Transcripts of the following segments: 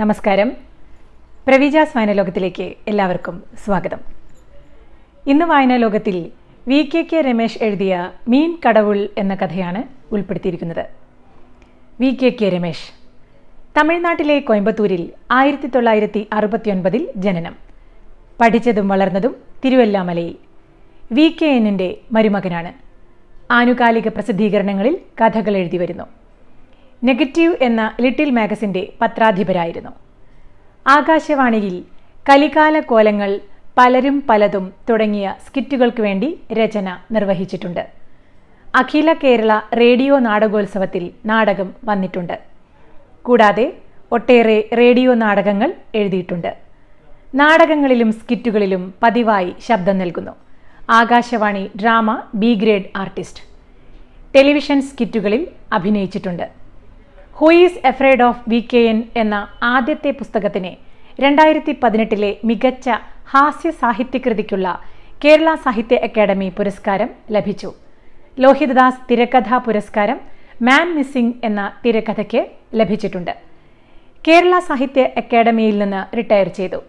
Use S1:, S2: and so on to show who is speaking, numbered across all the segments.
S1: നമസ്കാരം. പ്രവിജാസ് വായനാലോകത്തിലേക്ക് എല്ലാവർക്കും സ്വാഗതം. ഇന്ന് വായനാലോകത്തിൽ VKK രമേശ് എഴുതിയ മീൻ കടവുൾ എന്ന കഥയാണ് ഉൾപ്പെടുത്തിയിരിക്കുന്നത്. VKK രമേശ് തമിഴ്നാട്ടിലെ കോയമ്പത്തൂരിൽ 1969 ജനനം. പഠിച്ചതും വളർന്നതും തിരുവല്ലാമലയിൽ. VKNന്റെ മരുമകനാണ്. ആനുകാലിക പ്രസിദ്ധീകരണങ്ങളിൽ കഥകൾ എഴുതി വരുന്നു. നെഗറ്റീവ് എന്ന ലിറ്റിൽ മാഗസിൻ്റെ പത്രാധിപരായിരുന്നു. ആകാശവാണിയിൽ കലികാല കോലങ്ങൾ, പലരും പലതും തുടങ്ങിയ സ്കിറ്റുകൾക്ക് വേണ്ടി രചന നിർവഹിച്ചിട്ടുണ്ട്. അഖില കേരള റേഡിയോ നാടകോത്സവത്തിൽ നാടകം വന്നിട്ടുണ്ട്. കൂടാതെ ഒട്ടേറെ റേഡിയോ നാടകങ്ങൾ എഴുതിയിട്ടുണ്ട്. നാടകങ്ങളിലും സ്കിറ്റുകളിലും പതിവായി ശബ്ദം നൽകുന്നു. Akashvani drama B grade artist. Television സ്കിറ്റുകളിൽ അഭിനയിച്ചിട്ടുണ്ട്. Who is afraid of VKN എന്ന ആദ്യത്തെ പുസ്തകത്തിന് 2018 മികച്ച ഹാസ്യ സാഹിത്യകൃതിക്കുള്ള കേരള സാഹിത്യ അക്കാദമി പുരസ്കാരം ലഭിച്ചു. ലോഹിതദാസ് തിരക്കഥാ പുരസ്കാരം മാൻ മിസ്സിംഗ് എന്ന തിരക്കഥയ്ക്ക് ലഭിച്ചിട്ടുണ്ട്. കേരള സാഹിത്യ അക്കാദമിയിൽ നിന്ന് റിട്ടയർ ചെയ്തു.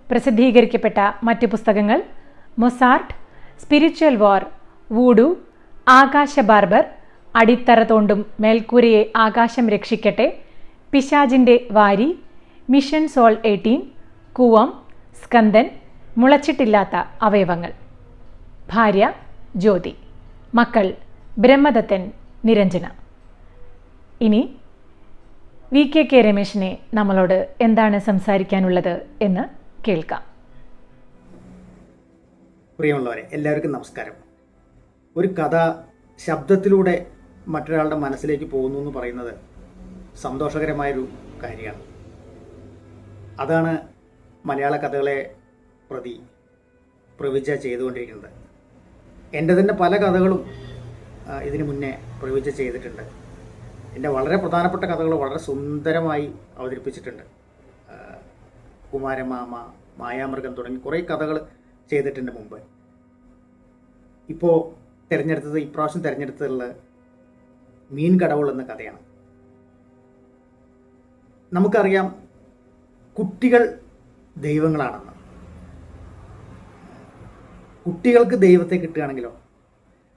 S1: പ്രസിദ്ധീകരിക്കപ്പെട്ട മറ്റു പുസ്തകങ്ങൾ മൊസാർട്ട്, സ്പിരിച്വൽ വാർ, വൂഡു, ആകാശ ബാർബർ, അടിത്തറ തോണ്ടും മേൽക്കൂരയെ ആകാശം രക്ഷിക്കട്ടെ, പിശാചിൻ്റെ വാരി, മിഷൻ സോൾ 18, കൂവം, സ്കന്ദൻ, മുളച്ചിട്ടില്ലാത്ത അവയവങ്ങൾ. ഭാര്യ ജ്യോതി, മക്കൾ ബ്രഹ്മദത്തൻ, നിരഞ്ജന. ഇനി VKK രമേശിനെ നമ്മളോട് എന്താണ് സംസാരിക്കാനുള്ളത് എന്ന് കേൾക്കാം.
S2: പ്രിയമുള്ളവരെ, എല്ലാവർക്കും നമസ്കാരം. ഒരു കഥ ശബ്ദത്തിലൂടെ മറ്റൊരാളുടെ മനസ്സിലേക്ക് പോകുന്നു എന്ന് പറയുന്നത് സന്തോഷകരമായൊരു കാര്യമാണ്. അതാണ് മലയാള കഥകളെ പ്രതി പ്രവിജ ചെയ്തുകൊണ്ടിരിക്കുന്നത്. എൻ്റെ തന്നെ പല കഥകളും ഇതിനു മുന്നേ പ്രവിജ ചെയ്തിട്ടുണ്ട്. എൻ്റെ വളരെ പ്രധാനപ്പെട്ട കഥകൾ വളരെ സുന്ദരമായി അവതരിപ്പിച്ചിട്ടുണ്ട്. കുമാരമാമ, മായാമൃഗം തുടങ്ങി കുറേ കഥകൾ ചെയ്തിട്ടുണ്ട് മുമ്പ്. ഇപ്രാവശ്യം തിരഞ്ഞെടുത്തതുള്ള മീൻ കടവുൾ എന്ന കഥയാണ്. നമുക്കറിയാം കുട്ടികൾ ദൈവങ്ങളാണെന്ന്. കുട്ടികൾക്ക് ദൈവത്തെ കിട്ടുകയാണെങ്കിലോ,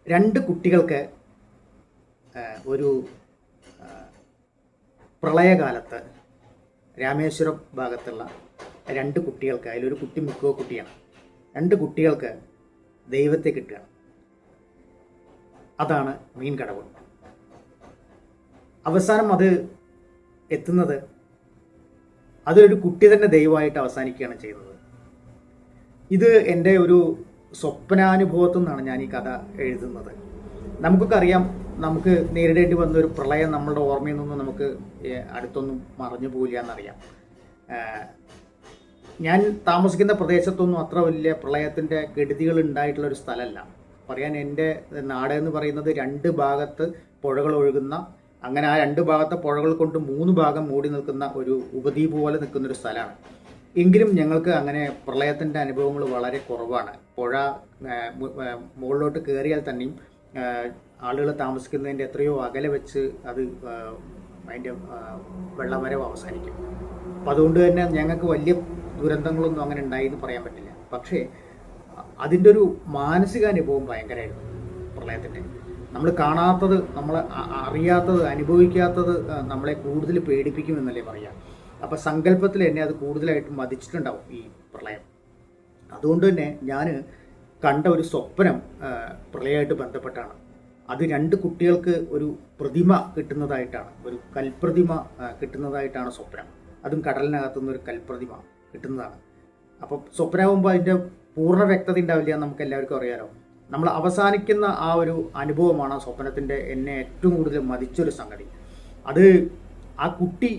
S2: രണ്ട് കുട്ടികൾക്ക് ഒരു പ്രളയകാലത്ത് രാമേശ്വരം ഭാഗത്തുള്ള രണ്ട് കുട്ടികൾക്ക്, അതിലൊരു കുട്ടി മുക്കുവ കുട്ടിയാണ്, രണ്ട് കുട്ടികൾക്ക് ദൈവത്തെ കിട്ടുകയാണ്. അതാണ് മീൻ കടവുൾ. അവസാനം അത് എത്തുന്നത് അതൊരു കുട്ടി തന്നെ ദൈവമായിട്ട് അവസാനിക്കുകയാണ് ചെയ്യുന്നത്. ഇത് എൻ്റെ ഒരു സ്വപ്നാനുഭവത്തിൽ നിന്നാണ് ഞാൻ ഈ കഥ എഴുതുന്നത്. നമുക്കൊക്കെ അറിയാം, നമുക്ക് നേരിടേണ്ടി വന്ന ഒരു പ്രളയം നമ്മളുടെ ഓർമ്മയിൽ നിന്നും നമുക്ക് അടുത്തൊന്നും മറഞ്ഞു പോകില്ല എന്നറിയാം. ഞാൻ താമസിക്കുന്ന പ്രദേശത്തൊന്നും അത്ര വലിയ പ്രളയത്തിൻ്റെ കെടുതികൾ ഉണ്ടായിട്ടുള്ളൊരു സ്ഥലമല്ല. പറയാൻ എൻ്റെ നാട് എന്ന് പറയുന്നത് രണ്ട് ഭാഗത്ത് പുഴകൾ ഒഴുകുന്ന, അങ്ങനെ ആ രണ്ട് ഭാഗത്തെ പുഴകൾ കൊണ്ട് 3 ഭാഗം മൂടി നിൽക്കുന്ന ഒരു ഉപദ്വീപ് പോലെ നിൽക്കുന്നൊരു സ്ഥലമാണ്. എങ്കിലും ഞങ്ങൾക്ക് അങ്ങനെ പ്രളയത്തിൻ്റെ അനുഭവങ്ങൾ വളരെ കുറവാണ്. പുഴ മുകളിലോട്ട് കയറിയാൽ തന്നെയും ആളുകൾ താമസിക്കുന്നതിൻ്റെ എത്രയോ അകലെ വെച്ച് അത് അതിൻ്റെ വെള്ളമരവ് അവസാനിക്കും. അപ്പം അതുകൊണ്ട് തന്നെ ഞങ്ങൾക്ക് വലിയ ദുരന്തങ്ങളൊന്നും അങ്ങനെ ഉണ്ടായി എന്ന് പറയാൻ പറ്റില്ല. പക്ഷേ അതിൻ്റെ ഒരു മാനസികാനുഭവം ഭയങ്കരമായിരുന്നു പ്രളയത്തിൻ്റെ. നമ്മൾ കാണാത്തത്, നമ്മൾ അറിയാത്തത്, അനുഭവിക്കാത്തത് നമ്മളെ കൂടുതൽ പേടിപ്പിക്കുമെന്നല്ലേ പറയാം. അപ്പോൾ സങ്കല്പത്തിൽ എന്നെ അത് കൂടുതലായിട്ട് മതിച്ചിട്ടുണ്ടാവും ഈ പ്രളയം. അതുകൊണ്ട് തന്നെ ഞാൻ കണ്ട ഒരു സ്വപ്നം പ്രളയമായിട്ട് ബന്ധപ്പെട്ടാണ്. അത് രണ്ട് കുട്ടികൾക്ക് ഒരു പ്രതിമ കിട്ടുന്നതായിട്ടാണ്, ഒരു കൽപ്രതിമ കിട്ടുന്നതായിട്ടാണ് സ്വപ്നം. അതും കടലിനകത്തുനിന്ന് ഒരു കൽപ്രതിമ കിട്ടുന്നതാണ്. അപ്പം സ്വപ്നമാകുമ്പോൾ അതിൻ്റെ പൂർണ്ണ വ്യക്തത ഉണ്ടാവില്ല എന്ന് നമുക്ക് എല്ലാവർക്കും അറിയാലോ. നമ്മൾ അവസാനിക്കുന്ന ആ ഒരു അനുഭവമാണ് സ്വപ്നത്തിൻ്റെ എന്നെ ഏറ്റവും കൂടുതൽ മതിച്ചൊരു സംഗതി. അത് ആ കുട്ടി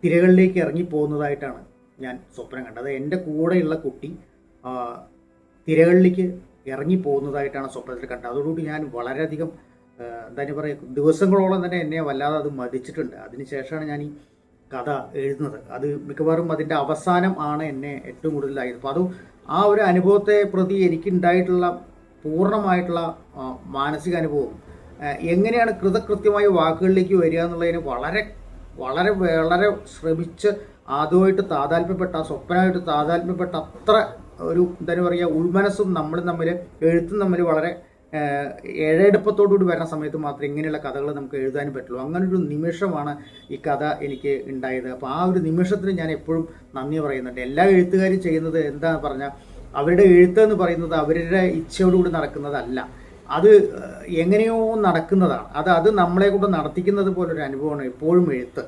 S2: തിരകളിലേക്ക് ഇറങ്ങിപ്പോകുന്നതായിട്ടാണ് ഞാൻ സ്വപ്നം കണ്ടത്. എൻ്റെ കൂടെയുള്ള കുട്ടി തിരകളിലേക്ക് ഇറങ്ങിപ്പോകുന്നതായിട്ടാണ് സ്വപ്നത്തിൽ കണ്ടത്. അതോടുകൂടി ഞാൻ വളരെയധികം എന്താ പറയുക, ദിവസങ്ങളോളം തന്നെ എന്നെ വല്ലാതെ അത് മതിച്ചിട്ടുണ്ട്. അതിനുശേഷമാണ് ഞാൻ ഈ കഥ എഴുതുന്നത്. അത് മിക്കവാറും അതിൻ്റെ അവസാനം ആണ് എന്നെ ഏറ്റവും കൂടുതലായത്. അപ്പോൾ അത് ആ ഒരു അനുഭവത്തെ പ്രതി എനിക്കുണ്ടായിട്ടുള്ള പൂർണ്ണമായിട്ടുള്ള മാനസിക അനുഭവം എങ്ങനെയാണ് കൃത്യമായ വാക്കുകളിലേക്ക് വരിക എന്നുള്ളതിന് വളരെ വളരെ വളരെ ശ്രമിച്ച് ആദ്യമായിട്ട് താതാത്മ്യപ്പെട്ട, സ്വപ്നമായിട്ട് താതാത്മ്യപ്പെട്ട അത്ര ഒരു എന്താ പറയുക, ഉൾമനസ്സും നമ്മളും തമ്മിൽ, എഴുത്തും തമ്മിൽ വളരെ ഏഴെടുപ്പത്തോടുകൂടി വരുന്ന സമയത്ത് മാത്രമേ ഇങ്ങനെയുള്ള കഥകൾ നമുക്ക് എഴുതാനും പറ്റുള്ളൂ. അങ്ങനൊരു നിമിഷമാണ് ഈ കഥ എനിക്ക് ഉണ്ടായത്. അപ്പോൾ ആ ഒരു നിമിഷത്തിന് ഞാൻ എപ്പോഴും നന്ദി പറയുന്നുണ്ട്. എല്ലാ എഴുത്തുകാരും ചെയ്യുന്നത് എന്താണെന്ന് പറഞ്ഞാൽ, അവരുടെ എഴുത്ത് എന്ന് പറയുന്നത് അവരുടെ ഇച്ഛയോടുകൂടി നടക്കുന്നതല്ല, അത് എങ്ങനെയോ നടക്കുന്നതാണ്. അത് നമ്മളെ കൊണ്ട് നടത്തിക്കുന്നത് പോലൊരു അനുഭവമാണ് എപ്പോഴും എഴുത്ത്.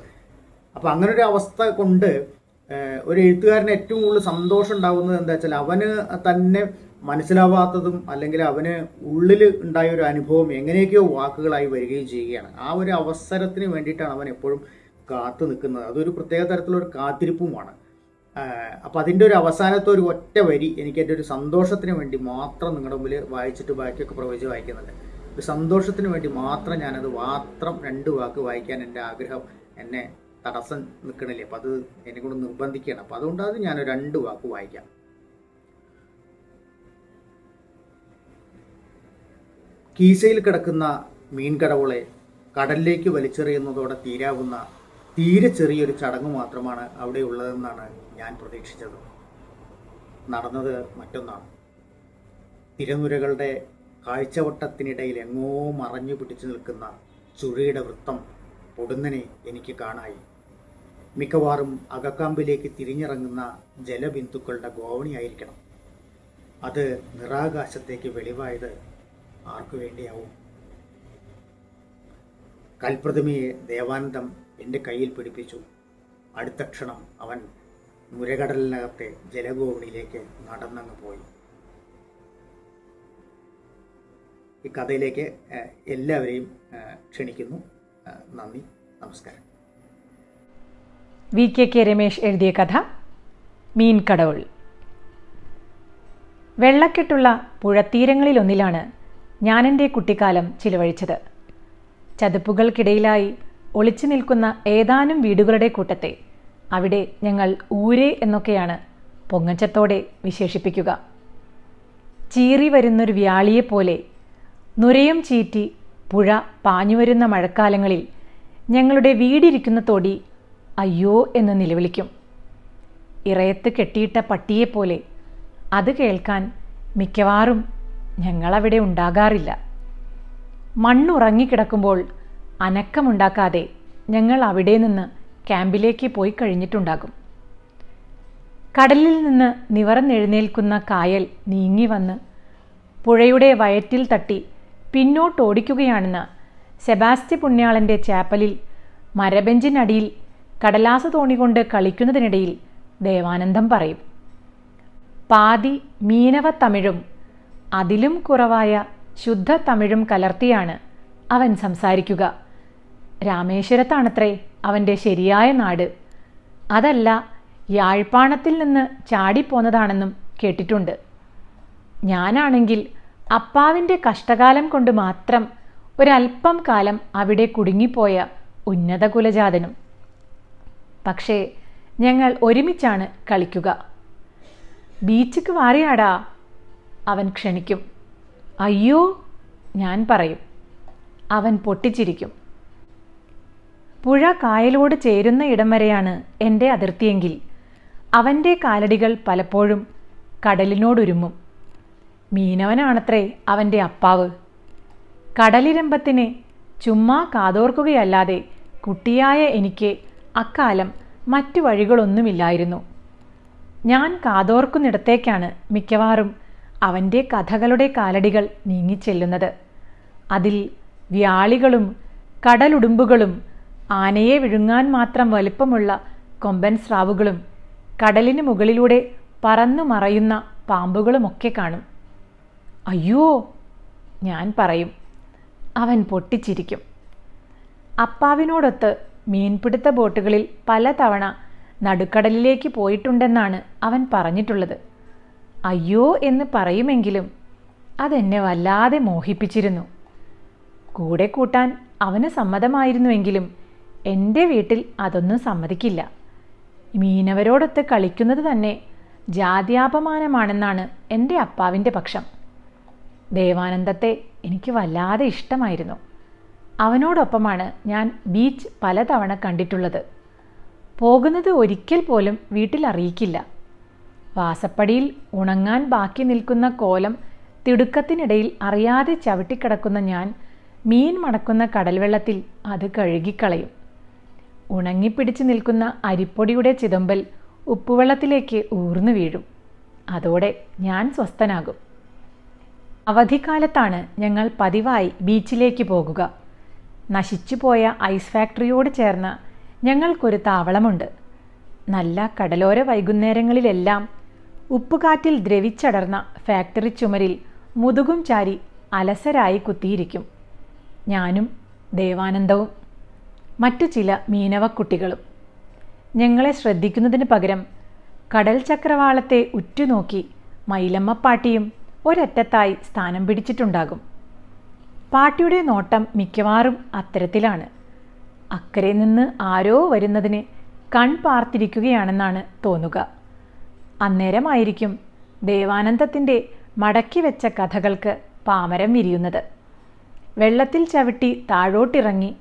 S2: അപ്പോൾ അങ്ങനൊരു അവസ്ഥ കൊണ്ട് ഒരു എഴുത്തുകാരന് ഏറ്റവും കൂടുതൽ സന്തോഷം ഉണ്ടാകുന്നത് എന്താ വെച്ചാൽ, അവന് തന്നെ മനസ്സിലാവാത്തതും അല്ലെങ്കിൽ അവന് ഉള്ളിൽ ഉണ്ടായ ഒരു അനുഭവം എങ്ങനെയൊക്കെയോ വാക്കുകളായി വരികയും ചെയ്യുകയാണ്. ആ ഒരു അവസരത്തിന് വേണ്ടിയിട്ടാണ് അവൻ എപ്പോഴും കാത്തു നിൽക്കുന്നത്. അതൊരു പ്രത്യേക തരത്തിലൊരു കാത്തിരിപ്പുമാണ്. അപ്പം അതിൻ്റെ ഒരു അവസാനത്തെ ഒരു ഒറ്റ വരി എനിക്ക് എൻ്റെ ഒരു സന്തോഷത്തിന് വേണ്ടി മാത്രം നിങ്ങളുടെ മുമ്പിൽ വായിച്ചിട്ട് ബാക്കിയൊക്കെ പ്രവചിച്ച് വായിക്കുന്നുണ്ട്. ഒരു സന്തോഷത്തിന് വേണ്ടി മാത്രം ഞാനത് മാത്രം 2 വാക്ക് വായിക്കാൻ എൻ്റെ ആഗ്രഹം എന്നെ തടസ്സം നിൽക്കണില്ലേ. അപ്പം അത് എന്നെ കൊണ്ട് നിർബന്ധിക്കുകയാണ്. അപ്പം അതുകൊണ്ട് അത് ഞാൻ 2 വാക്ക് വായിക്കാം. കീശയിൽ കിടക്കുന്ന മീൻകടവുളെ കടലിലേക്ക് വലിച്ചെറിയുന്നതോടെ തീരാവുന്ന തീരെ ചെറിയൊരു ചടങ്ങ് മാത്രമാണ് അവിടെ ഉള്ളതെന്നാണ് ഞാൻ പ്രതീക്ഷിച്ചത്. നടന്നത് മറ്റൊന്നാണ്. തിരനുരകളുടെ കാഴ്ചവട്ടത്തിനിടയിൽ എങ്ങോ മറഞ്ഞു പിടിച്ചു നിൽക്കുന്ന ചുഴിയുടെ വൃത്തം പൊടുന്നനെ എനിക്ക് കാണായി. മിക്കവാറും അകക്കാമ്പിലേക്ക് തിരിഞ്ഞിറങ്ങുന്ന ജലബിന്ദുക്കളുടെ ഗോവണിയായിരിക്കണം. അത് നിറാകാശത്തേക്ക് വെളിവായത് ആർക്കു വേണ്ടിയാവും? കൽപ്രതിമയെ ദേവാനന്ദം എൻ്റെ കയ്യിൽ പിടിപ്പിച്ചു. അടുത്ത ക്ഷണം അവൻ മുരകടലിനകത്തെ ജലഗോവണിയിലേക്ക് നടന്നങ്ങ് പോയി. ഈ കഥയിലേക്ക് എല്ലാവരെയും ക്ഷണിക്കുന്നു. നന്ദി, നമസ്കാരം.
S1: VKK രമേശ് എഴുതിയ കഥ മീൻ കടവുൾ. വെള്ളക്കെട്ടുള്ള പുഴത്തീരങ്ങളിലൊന്നിലാണ് ഞാൻ എൻ്റെ കുട്ടിക്കാലം ചിലവഴിച്ചത്. ചതുപ്പുകൾക്കിടയിലായി ഒളിച്ചു നിൽക്കുന്ന ഏതാനും വീടുകളുടെ കൂട്ടത്തെ അവിടെ ഞങ്ങൾ ഊരെ എന്നൊക്കെയാണ് പൊങ്ങച്ചത്തോടെ വിശേഷിപ്പിക്കുക. ചീറി വരുന്നൊരു വ്യാളിയെപ്പോലെ നുരയും ചീറ്റി പുഴ പാഞ്ഞുവരുന്ന മഴക്കാലങ്ങളിൽ ഞങ്ങളുടെ വീടിരിക്കുന്ന തൊടി അയ്യോ എന്ന് നിലവിളിക്കും. ഇറയത്ത് കെട്ടിയിട്ട പട്ടിയെപ്പോലെ അത് കേൾക്കാൻ മിക്കവാറും ഞങ്ങളവിടെ ഉണ്ടാകാറില്ല. മണ്ണുറങ്ങിക്കിടക്കുമ്പോൾ അനക്കമുണ്ടാക്കാതെ ഞങ്ങൾ അവിടെ നിന്ന് ക്യാമ്പിലേക്ക് പോയി കഴിഞ്ഞിട്ടുണ്ടാകും. കടലിൽ നിന്ന് നിവർന്നെഴുന്നേൽക്കുന്ന കായൽ നീങ്ങി വന്ന് പുഴയുടെ വയറ്റിൽ തട്ടി പിന്നോട്ടോടിക്കുകയാണെന്ന് സെബാസ്റ്റി പുണ്യാളൻ്റെ ചാപ്പലിൽ മരബെഞ്ചിനടിയിൽ കടലാസ തോണി കൊണ്ട് കളിക്കുന്നതിനിടയിൽ ദേവാനന്ദം പറയും. പാതി മീനവ തമിഴും അതിലും കുറവായ ശുദ്ധ തമിഴും കലർത്തിയാണ് അവൻ സംസാരിക്കുക. രാമേശ്വരത്താണത്രേ അവൻ്റെ ശരിയായ നാട്, അതല്ല യാഴ്പ്പാണത്തിൽ നിന്ന് ചാടിപ്പോന്നതാണെന്നും കേട്ടിട്ടുണ്ട്. ഞാനാണെങ്കിൽ അപ്പാവിൻ്റെ കഷ്ടകാലം കൊണ്ട് മാത്രം ഒരൽപ്പം കാലം അവിടെ കുടുങ്ങിപ്പോയ ഉന്നത കുലജാതനും. പക്ഷേ ഞങ്ങൾ ഒരുമിച്ചാണ് കളിക്കുക. ബീച്ചിക്ക് വാറിയാടാ, അവൻ ക്ഷണിക്കും. അയ്യോ, ഞാൻ പറയും. അവൻ പൊട്ടിച്ചിരിക്കും. പുഴ കായലോട് ചേരുന്ന ഇടം വരെയാണ് എൻ്റെ അതിർത്തിയെങ്കിൽ അവൻ്റെ കാലടികൾ പലപ്പോഴും കടലിനോടുരുമ്മും. മീനവനാണത്രേ അവൻ്റെ അപ്പാവ്. കടലിരമ്പത്തിനെ ചുമ്മാ കാതോർക്കുകയല്ലാതെ കുട്ടിയായ എനിക്ക് അക്കാലം മറ്റു വഴികളൊന്നുമില്ലായിരുന്നു. ഞാൻ കാതോർക്കുന്നിടത്തേക്കാണ് മിക്കവാറും അവൻ്റെ കഥകളുടെ കാലടികൾ നീങ്ങിച്ചെല്ലുന്നത്. അതിൽ വ്യാളികളും കടലുടുമ്പുകളും ആനയെ വിഴുങ്ങാൻ മാത്രം വലിപ്പമുള്ള കൊമ്പൻ സ്രാവുകളും കടലിന് മുകളിലൂടെ പറന്നു മറയുന്ന പാമ്പുകളുമൊക്കെ കാണും. അയ്യോ, ഞാൻ പറയും. അവൻ പൊട്ടിച്ചിരിക്കും. അപ്പാവിനോടൊത്ത് മീൻപിടുത്ത ബോട്ടുകളിൽ പലതവണ നടുക്കടലിലേക്ക് പോയിട്ടുണ്ടെന്നാണ് അവൻ പറഞ്ഞിട്ടുള്ളത്. അയ്യോ എന്ന് പറയുമെങ്കിലും അതെന്നെ വല്ലാതെ മോഹിപ്പിച്ചിരുന്നു. കൂടെ കൂട്ടാൻ അവന് സമ്മതമായിരുന്നുവെങ്കിലും എൻ്റെ വീട്ടിൽ അതൊന്നും സമ്മതിക്കില്ല. മീനവരോടൊത്ത് കളിക്കുന്നത് തന്നെ ജാത്യാപമാനമാണെന്നാണ് എൻ്റെ അപ്പാവിൻ്റെ പക്ഷം. ദേവാനന്ദത്തെ എനിക്ക് വല്ലാതെ ഇഷ്ടമായിരുന്നു. അവനോടൊപ്പമാണ് ഞാൻ ബീച്ച് പലതവണ കണ്ടിട്ടുള്ളത്. പോകുന്നത് ഒരിക്കൽ പോലും വീട്ടിൽ അറിയിക്കില്ല. വാസപ്പടിയിൽ ഉണങ്ങാൻ ബാക്കി നിൽക്കുന്ന കോലം തിടുക്കത്തിനിടയിൽ അറിയാതെ ചവിട്ടിക്കിടക്കുന്ന ഞാൻ മീൻ മണക്കുന്ന കടൽവെള്ളത്തിൽ അത് കഴുകിക്കളയും. ഉണങ്ങിപ്പിടിച്ച് നിൽക്കുന്ന അരിപ്പൊടിയുടെ ചിതമ്പൽ ഉപ്പുവെള്ളത്തിലേക്ക് ഊർന്നു വീഴും. അതോടെ ഞാൻ സ്വസ്ഥനാകും. അവധിക്കാലത്താണ് ഞങ്ങൾ പതിവായി ബീച്ചിലേക്ക് പോകുക. നശിച്ചുപോയ ഐസ് ഫാക്ടറിയോട് ചേർന്ന് ഞങ്ങൾക്കൊരു താവളമുണ്ട്. നല്ല കടലോര വൈകുന്നേരങ്ങളിലെല്ലാം ഉപ്പുകാറ്റിൽ ദ്രവിച്ചടർന്ന ഫാക്ടറി ചുമരിൽ മുതുകും ചാരി അലസരായി കുത്തിയിരിക്കും ഞാനും ദേവാനന്ദവും മറ്റു ചില മീനവക്കുട്ടികളും. ഞങ്ങളെ ശ്രദ്ധിക്കുന്നതിന് പകരം കടൽ ചക്രവാളത്തെ ഉറ്റുനോക്കി മൈലമ്മപ്പാട്ടിയും ഒരറ്റത്തായി സ്ഥാനം പിടിച്ചിട്ടുണ്ടാകും. പാട്ടിയുടെ നോട്ടം മിക്കവാറും അത്തരത്തിലാണ്. അക്കരെ നിന്ന് ആരോ വരുന്നതിന് കൺപാർത്തിരിക്കുകയാണെന്നാണ് തോന്നുക. അന്നേരമായിരിക്കും ദേവാനന്ദത്തിൻ്റെ മടക്കി വെച്ച കഥകൾക്ക് പാമരം വിരിയുന്നത്. വെള്ളത്തിൽ ചവിട്ടി താഴോട്ടിറങ്ങി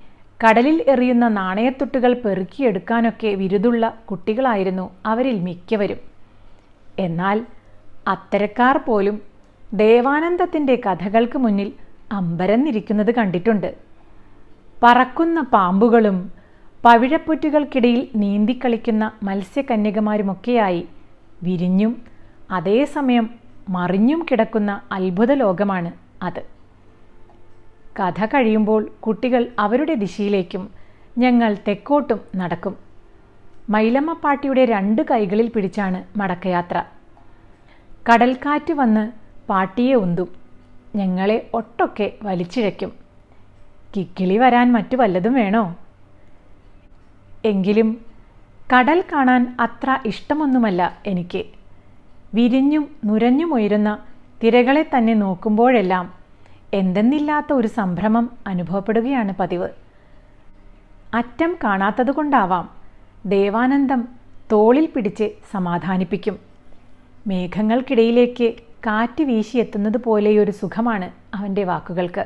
S1: കടലിൽ എറിയുന്ന നാണയത്തുട്ടുകൾ പെറുക്കിയെടുക്കാനൊക്കെ വിരുതുള്ള കുട്ടികളായിരുന്നു അവരിൽ മിക്കവരും. എന്നാൽ അത്തരക്കാർ പോലും ദേവാനന്ദത്തിൻ്റെ കഥകൾക്ക് മുന്നിൽ അമ്പരന്നിരിക്കുന്നത് കണ്ടിട്ടുണ്ട്. പറക്കുന്ന പാമ്പുകളും പവിഴപ്പുറ്റുകൾക്കിടയിൽ നീന്തിക്കളിക്കുന്ന മത്സ്യകന്യകമാരുമൊക്കെയായി വിരിഞ്ഞും അതേസമയം മറിഞ്ഞും കിടക്കുന്ന അത്ഭുത ലോകമാണ് അത്. കഥ കഴിയുമ്പോൾ കുട്ടികൾ അവരുടെ ദിശയിലേക്കും ഞങ്ങൾ തെക്കോട്ടും നടക്കും. മൈലമ്മപ്പാട്ടിയുടെ 2 കൈകളിൽ പിടിച്ചാണ് മടക്കയാത്ര. കടൽക്കാറ്റ് വന്ന് പാട്ടിയെ ഉന്തും. ഞങ്ങളെ ഒട്ടൊക്കെ വലിച്ചിഴയ്ക്കും. കിക്കിളി വരാൻ മറ്റു വല്ലതും വേണോ? എങ്കിലും കടൽ കാണാൻ അത്ര ഇഷ്ടമൊന്നുമല്ല എനിക്ക്. വിരിഞ്ഞും നുരഞ്ഞുമുയരുന്ന തിരകളെ തന്നെ നോക്കുമ്പോഴെല്ലാം എന്തെന്നില്ലാത്ത ഒരു സംഭ്രമം അനുഭവപ്പെടുകയാണ് പതിവ്. അറ്റം കാണാത്തതുകൊണ്ടാവാം ദേവാനന്ദം തോളിൽ പിടിച്ച് സമാധാനിപ്പിക്കും. മേഘങ്ങൾക്കിടയിലേക്ക് കാറ്റ് വീശിയെത്തുന്നത് പോലെയൊരു സുഖമാണ് അവൻ്റെ വാക്കുകൾക്ക്.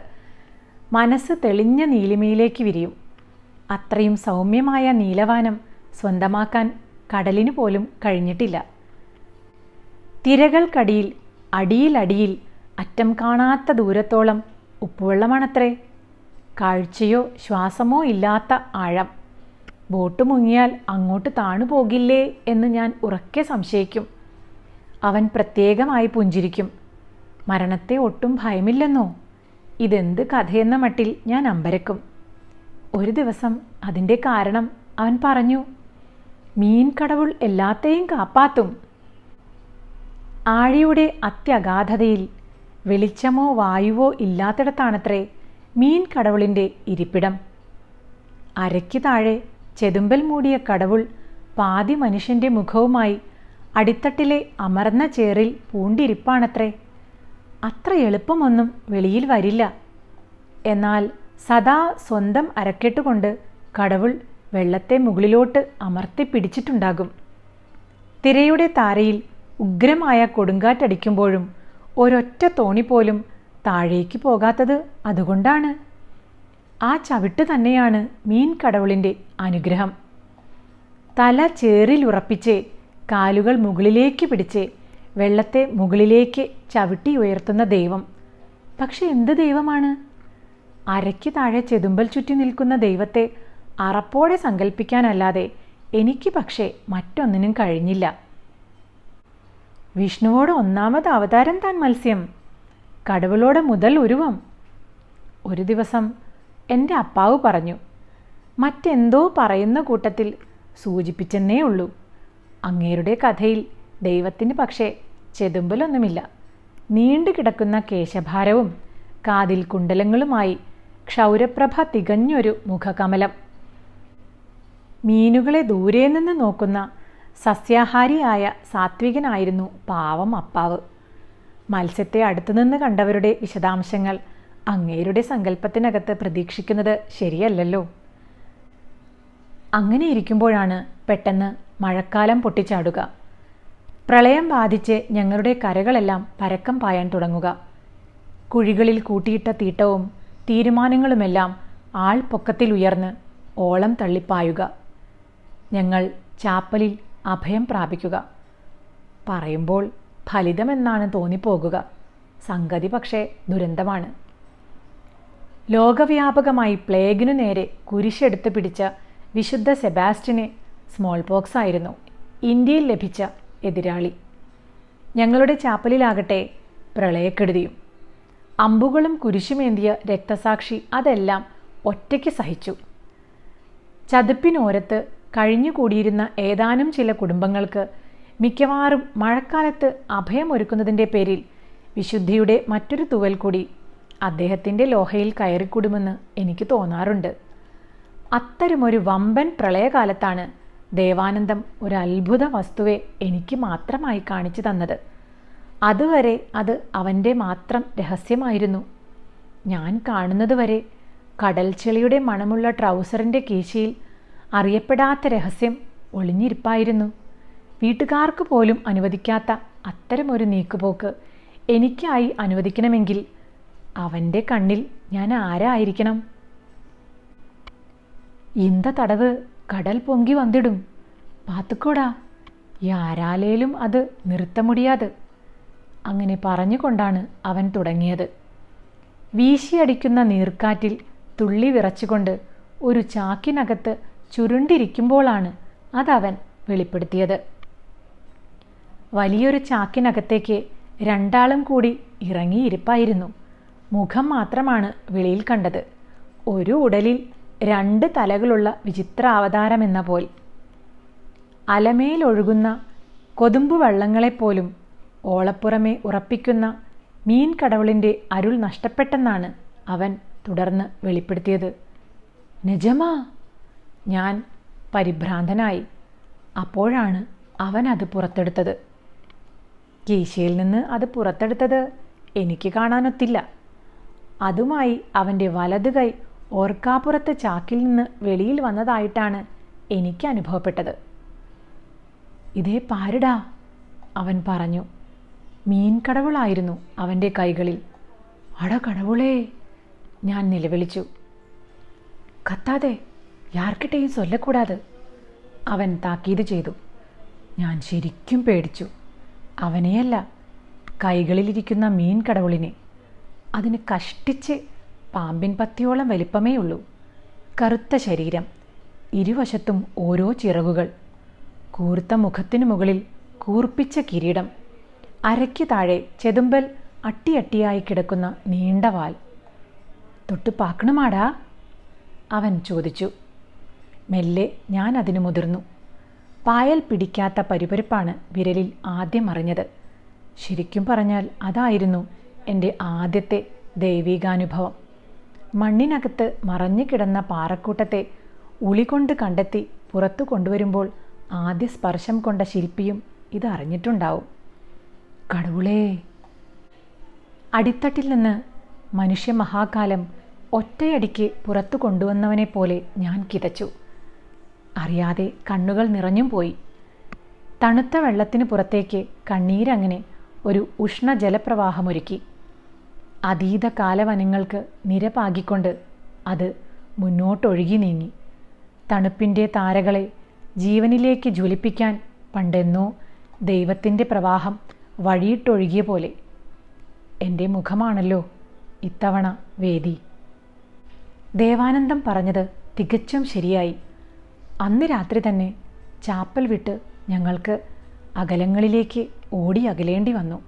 S1: മനസ്സ് തെളിഞ്ഞ നീലിമയിലേക്ക് വിരിയും. അത്രയും സൗമ്യമായ നീലവാനം സ്വന്തമാക്കാൻ കടലിനു പോലും കഴിഞ്ഞിട്ടില്ല. തിരകൾക്കടിയിൽ അടിയിലടിയിൽ അറ്റം കാണാത്ത ദൂരത്തോളം ഉപ്പുവെള്ളമാണത്രേ. കാഴ്ചയോ ശ്വാസമോ ഇല്ലാത്ത ആഴം. ബോട്ട് മുങ്ങിയാൽ അങ്ങോട്ട് താണു പോകില്ലേ എന്ന് ഞാൻ ഉറക്കെ സംശയിക്കും. അവൻ പ്രത്യേകമായി പുഞ്ചിരിക്കും. മരണത്തെ ഒട്ടും ഭയമില്ലെന്നോ? ഇതെന്ത് കഥയെന്ന മട്ടിൽ ഞാൻ അമ്പരക്കും. ഒരു ദിവസം അതിൻ്റെ കാരണം അവൻ പറഞ്ഞു. മീൻ കടവുൾ എല്ലാത്തെയും കാപ്പാത്തും. ആഴിയുടെ അത്യഗാധതയിൽ വെളിച്ചമോ വായുവോ ഇല്ലാത്തിടത്താണത്രേ മീൻ കടവുളിൻ്റെ ഇരിപ്പിടം. അരയ്ക്ക് താഴെ ചെതുമ്പൽ മൂടിയ കടവുൾ പാതി മനുഷ്യൻ്റെ മുഖവുമായി അടിത്തട്ടിലെ അമർന്ന ചേറിൽ പൂണ്ടിരിപ്പാണത്രേ. അത്ര എളുപ്പമൊന്നും വെളിയിൽ വരില്ല. എന്നാൽ സദാ സ്വന്തം അരക്കെട്ടുകൊണ്ട് കടവുൾ വെള്ളത്തെ മുകളിലോട്ട് അമർത്തി പിടിച്ചിട്ടുണ്ടാകും. തിരയുടെ താരയിൽ ഉഗ്രമായ കൊടുങ്കാറ്റടിക്കുമ്പോഴും ഒരൊറ്റ തോണി പോലും താഴേക്ക് പോകാത്തത് അതുകൊണ്ടാണ്. ആ ചവിട്ട് തന്നെയാണ് മീൻ കടവുളിൻ്റെ അനുഗ്രഹം. തല ചേറിലുറപ്പിച്ച് കാലുകൾ മുകളിലേക്ക് പിടിച്ച് വെള്ളത്തെ മുകളിലേക്ക് ചവിട്ടി ഉയർത്തുന്ന ദൈവം. പക്ഷെ എന്ത് ദൈവമാണ്? അരയ്ക്ക് താഴെ ചെതുമ്പൽ ചുറ്റി നിൽക്കുന്ന ദൈവത്തെ അറപ്പോടെ സങ്കല്പിക്കാനല്ലാതെ എനിക്ക് പക്ഷേ മറ്റൊന്നിനും കഴിഞ്ഞില്ല. വിഷ്ണുവോട് 1ാമത് അവതാരം താൻ മത്സ്യം, കടവുളോട് മുതൽ ഉരുവം. ഒരു ദിവസം എൻ്റെ അപ്പാവ് പറഞ്ഞു. മറ്റെന്തോ പറയുന്ന കൂട്ടത്തിൽ സൂചിപ്പിച്ചെന്നേ ഉള്ളൂ. അങ്ങേരുടെ കഥയിൽ ദൈവത്തിന് പക്ഷേ ചെതുമ്പലൊന്നുമില്ല. നീണ്ടു കിടക്കുന്ന കേശഭാരവും കാതിൽ കുണ്ടലങ്ങളുമായി ക്ഷൗരപ്രഭ തികഞ്ഞൊരു മുഖകമലം. മീനുകളെ ദൂരെ നിന്ന് നോക്കുന്ന സസ്യാഹാരിയായ സാത്വികനായിരുന്നു പാവം അപ്പാവ്. മത്സ്യത്തെ അടുത്തുനിന്ന് കണ്ടവരുടെ വിശദാംശങ്ങൾ അങ്ങേരുടെ സങ്കല്പത്തിനകത്ത് പ്രതീക്ഷിക്കുന്നത് ശരിയല്ലല്ലോ. അങ്ങനെ ഇരിക്കുമ്പോഴാണ് പെട്ടെന്ന് മഴക്കാലം പൊട്ടിച്ചാടുക. പ്രളയം ബാധിച്ച് ഞങ്ങളുടെ കരകളെല്ലാം പരക്കം പായാൻ തുടങ്ങുക. കുഴികളിൽ കൂട്ടിയിട്ട തീട്ടവും തീരുമാനങ്ങളുമെല്ലാം ആൾപ്പൊക്കത്തിൽ ഉയർന്ന് ഓളം തള്ളിപ്പായുക. ഞങ്ങൾ ചാപ്പലിൽ അഭയം പ്രാപിക്കുക. പറയുമ്പോൾ ഫലിതമെന്നാണ് തോന്നിപ്പോകുക. സംഗതി പക്ഷേ ദുരന്തമാണ്. ലോകവ്യാപകമായി പ്ലേഗിനു നേരെ കുരിശെടുത്ത് പിടിച്ച വിശുദ്ധ സെബാസ്റ്റ്യന് സ്മോൾ പോക്സ് ആയിരുന്നു ഇന്ത്യയിൽ ലഭിച്ച എതിരാളി. ഞങ്ങളുടെ ചാപ്പലിലാകട്ടെ പ്രളയക്കെടുതിയും. അമ്പുകളും കുരിശുമേന്തിയ രക്തസാക്ഷി അതെല്ലാം ഒറ്റയ്ക്ക് സഹിച്ചു. ചതുപ്പിനോരത്ത് കഴിഞ്ഞുകൂടിയിരുന്ന ഏതാനും ചില കുടുംബങ്ങൾക്ക് മിക്കവാറും മഴക്കാലത്ത് അഭയമൊരുക്കുന്നതിൻ്റെ പേരിൽ വിശുദ്ധിയുടെ മറ്റൊരു തൂവൽ കൂടി അദ്ദേഹത്തിൻ്റെ ലോഹയിൽ കയറിക്കൂടുമെന്ന് എനിക്ക് തോന്നാറുണ്ട്. അത്തരമൊരു വമ്പൻ പ്രളയകാലത്താണ് ദേവാനന്ദം ഒരു അത്ഭുത വസ്തുവെ എനിക്ക് മാത്രമായി കാണിച്ചു തന്നത്. അതുവരെ അത് അവൻ്റെ മാത്രം രഹസ്യമായിരുന്നു. ഞാൻ കാണുന്നതുവരെ കടൽച്ചെളിയുടെ മണമുള്ള ട്രൗസറിൻ്റെ കീശയിൽ അറിയപ്പെടാത്ത രഹസ്യം ഒളിഞ്ഞിരിപ്പായിരുന്നു. വീട്ടുകാർക്ക് പോലും അനുവദിക്കാത്ത അത്തരമൊരു നീക്കുപോക്ക് എനിക്കായി അനുവദിക്കണമെങ്കിൽ അവൻ്റെ കണ്ണിൽ ഞാൻ ആരായിരിക്കണം? ഇന്ത തടവ് കടൽ പൊങ്കി വന്നിടും, പാത്തുക്കോടാ, യാരാലേലും അത് നിർത്ത മുടിയാത്. അങ്ങനെ പറഞ്ഞുകൊണ്ടാണ് അവൻ തുടങ്ങിയത്. വീശിയടിക്കുന്ന നീർക്കാറ്റിൽ തുള്ളി വിറച്ചുകൊണ്ട് ഒരു ചാക്കിനകത്ത് ചുരുണ്ടിരിക്കുമ്പോഴാണ് അതവൻ വെളിപ്പെടുത്തിയത്. വലിയൊരു ചാക്കിനകത്തേക്ക് രണ്ടാളും കൂടി ഇറങ്ങിയിരിപ്പായിരുന്നു. മുഖം മാത്രമാണ് വെളിയിൽ കണ്ടത്. ഒരു ഉടലിൽ 2 തലകളുള്ള വിചിത്ര അവതാരമെന്ന പോൽ. അലമേലൊഴുകുന്ന കൊതുമ്പു വെള്ളങ്ങളെപ്പോലും ഓളപ്പുറമേ ഉറപ്പിക്കുന്ന മീൻ കടവുളിൻ്റെ അരുൾ നഷ്ടപ്പെട്ടെന്നാണ് അവൻ തുടർന്ന് വെളിപ്പെടുത്തിയത്. നിജമാ? ഞാൻ പരിഭ്രാന്തനായി. അപ്പോഴാണ് അവൻ അത് പുറത്തെടുത്തത്. കീശയിൽ നിന്ന് അത് പുറത്തെടുത്തത് എനിക്ക് കാണാനൊത്തില്ല. അതുമായി അവൻ്റെ വലതു കൈ ഓർക്കാപ്പുറത്ത് ചാക്കിൽ നിന്ന് വെളിയിൽ വന്നതായിട്ടാണ് എനിക്ക് അനുഭവപ്പെട്ടത്. ഇതേ പാരിടാ, അവൻ പറഞ്ഞു. മീൻ കടവുളായിരുന്നു അവൻ്റെ കൈകളിൽ. അട കടവുളേ, ഞാൻ നിലവിളിച്ചു. കത്താതെ, യാർക്കിട്ടേയും ചൊല്ലക്കൂടാതെ, അവൻ താക്കീത് ചെയ്തു. ഞാൻ ശരിക്കും പേടിച്ചു. അവനെയല്ല, കൈകളിലിരിക്കുന്ന മീൻ കടവുളിനെ. അതിന് കഷ്ടിച്ച് പാമ്പിൻ പത്തിയോളം വലിപ്പമേ ഉള്ളൂ. കറുത്ത ശരീരം, ഇരുവശത്തും ഓരോ ചിറകുകൾ, കൂർത്ത മുഖത്തിനു മുകളിൽ കൂർപ്പിച്ച കിരീടം, അരയ്ക്ക് താഴെ ചെതുമ്പൽ അട്ടിയട്ടിയായി കിടക്കുന്ന നീണ്ട വാൽ. തൊട്ടു പാക്കണമാടാ, അവൻ ചോദിച്ചു. മെല്ലെ ഞാൻ അതിനു മുതിർന്നു. പായൽ പിടിക്കാത്ത പരിപരിപ്പാണ് വിരലിൽ ആദ്യം അറിഞ്ഞത്. ശരിക്കും പറഞ്ഞാൽ അതായിരുന്നു എൻ്റെ ആദ്യത്തെ ദൈവികാനുഭവം. മണ്ണിനകത്ത് മറഞ്ഞു കിടന്ന പാറക്കൂട്ടത്തെ ഉളികൊണ്ട് കണ്ടെത്തി പുറത്തു കൊണ്ടുവരുമ്പോൾ ആദ്യ സ്പർശം കൊണ്ട ശില്പിയും ഇത് അറിഞ്ഞിട്ടുണ്ടാവും. കടവുളേ! അടിത്തട്ടിൽ നിന്ന് മനുഷ്യ മഹാകാലം ഒറ്റയടിക്ക് പുറത്തു കൊണ്ടുവന്നവനെ പോലെ ഞാൻ കിതച്ചു. അറിയാതെ കണ്ണുകൾ നിറഞ്ഞും പോയി. തണുത്ത വെള്ളത്തിന് പുറത്തേക്ക് കണ്ണീരങ്ങനെ ഒരു ഉഷ്ണ ജലപ്രവാഹമൊരുക്കി. അതീത കാലവനങ്ങൾക്ക് നിരപാകിക്കൊണ്ട് അത് മുന്നോട്ടൊഴുകി നീങ്ങി. തണുപ്പിൻ്റെ താരകളെ ജീവനിലേക്ക് ജ്വലിപ്പിക്കാൻ പണ്ടെന്നോ ദൈവത്തിൻ്റെ പ്രവാഹം വഴിയിട്ടൊഴുകിയ പോലെ. എൻ്റെ മുഖമാണല്ലോ ഇത്തവണ വേദി. ദേവാനന്ദം പറഞ്ഞത് തികച്ചും ശരിയായി. അന്ന് രാത്രി തന്നെ ചാപ്പൽ വിട്ട് ഞങ്ങൾക്ക് അകലങ്ങളിലേക്ക് ഓടി അകലേണ്ടി വന്നു.